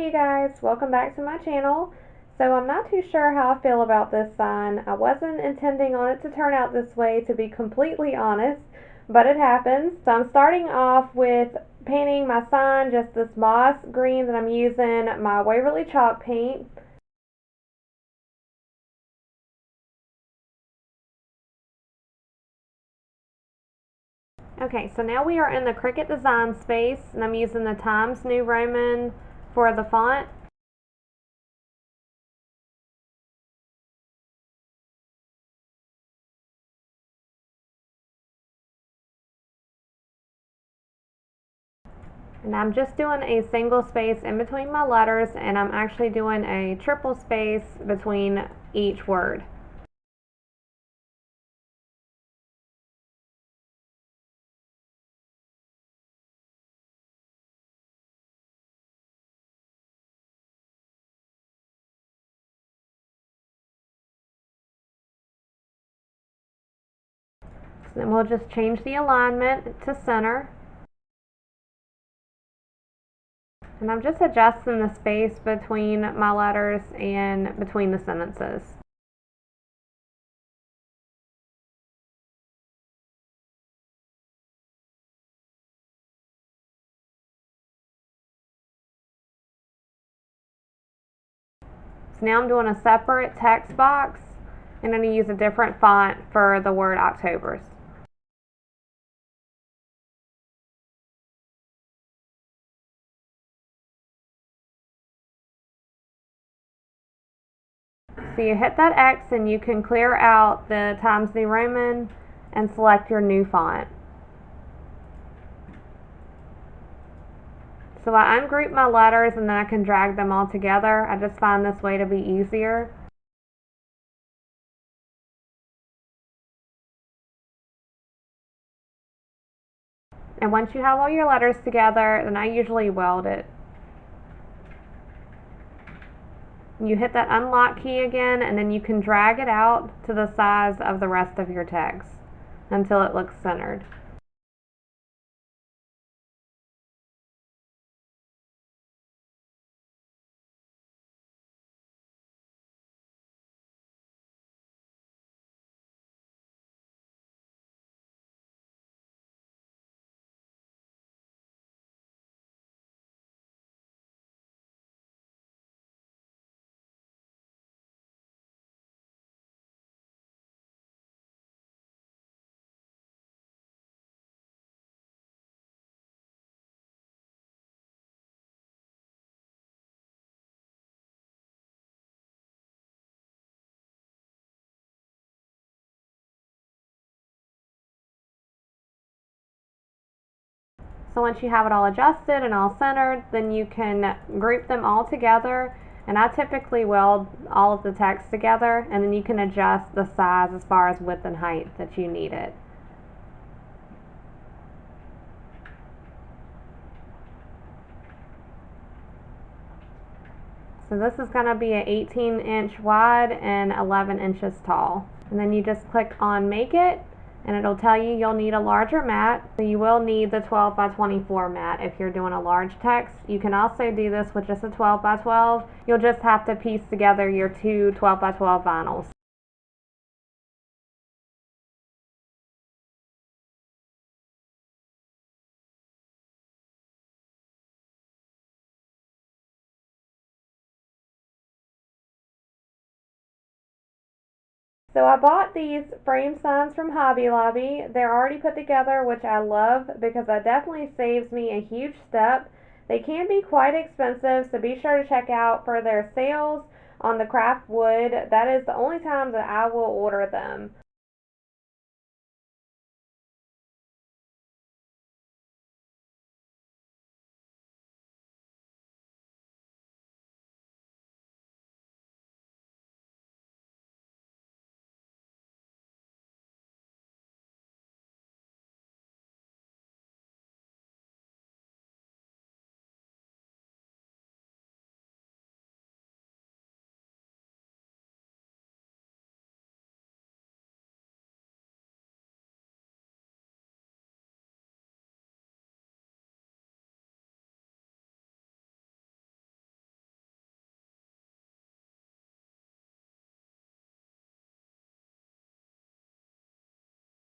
Hey you guys, welcome back to my channel. So I'm not too sure how I feel about this sign. I wasn't intending on it to turn out this way, to be completely honest, but it happens. So I'm starting off with painting my sign, just this moss green that I'm using my Waverly chalk paint. Okay, so now we are in the Cricut design space, and I'm using the Times New Roman for the font. And I'm just doing a single space in between my letters, and I'm actually doing a triple space between each word. So then we'll just change the alignment to center. And I'm just adjusting the space between my letters and between the sentences. So now I'm doing a separate text box, and I'm going to use a different font for the word October's. So you hit that X and you can clear out the Times New Roman and select your new font. So I ungroup my letters and then I can drag them all together. I just find this way to be easier. And once you have all your letters together, then I usually weld it. You hit that unlock key again, and then you can drag it out to the size of the rest of your text until it looks centered. So once you have it all adjusted and all centered, then you can group them all together. And I typically weld all of the text together, and then you can adjust the size as far as width and height that you need it. So this is going to be an 18-inch wide and 11 inches tall. And then you just click on Make It, and it'll tell you you'll need a larger mat. So you will need the 12 by 24 mat if you're doing a large text. You can also do this with just a 12 by 12. You'll just have to piece together your two 12 by 12 vinyls. So I bought these frame signs from Hobby Lobby. They're already put together, which I love because that definitely saves me a huge step. They can be quite expensive, so be sure to check out for their sales on the craft wood. That is the only time that I will order them.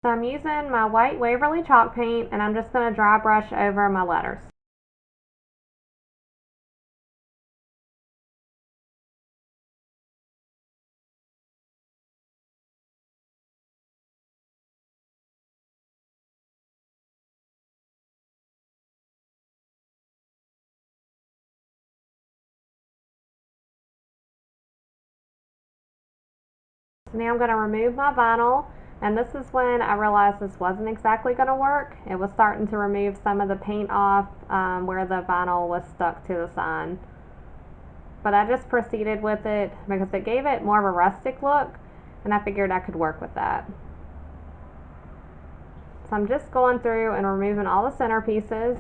So I'm using my white Waverly chalk paint, and I'm just going to dry brush over my letters. So now I'm going to remove my vinyl, and this is when I realized this wasn't exactly going to work. It was starting to remove some of the paint off where the vinyl was stuck to the sign. But I just proceeded with it because it gave it more of a rustic look, and I figured I could work with that. So I'm just going through and removing all the center pieces.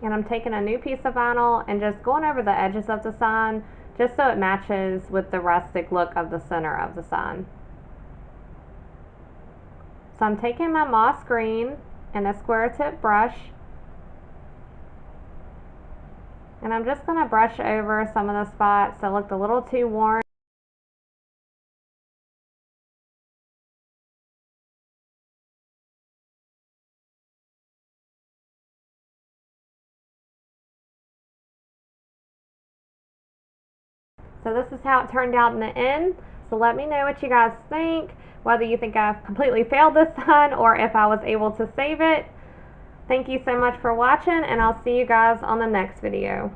And I'm taking a new piece of vinyl and just going over the edges of the sign just so it matches with the rustic look of the center of the sign. So I'm taking my moss green and a square tip brush, and I'm just going to brush over some of the spots that looked a little too worn. So this is how it turned out in the end. So let me know what you guys think, whether you think I've completely failed this sign or if I was able to save it. Thank you so much for watching, and I'll see you guys on the next video.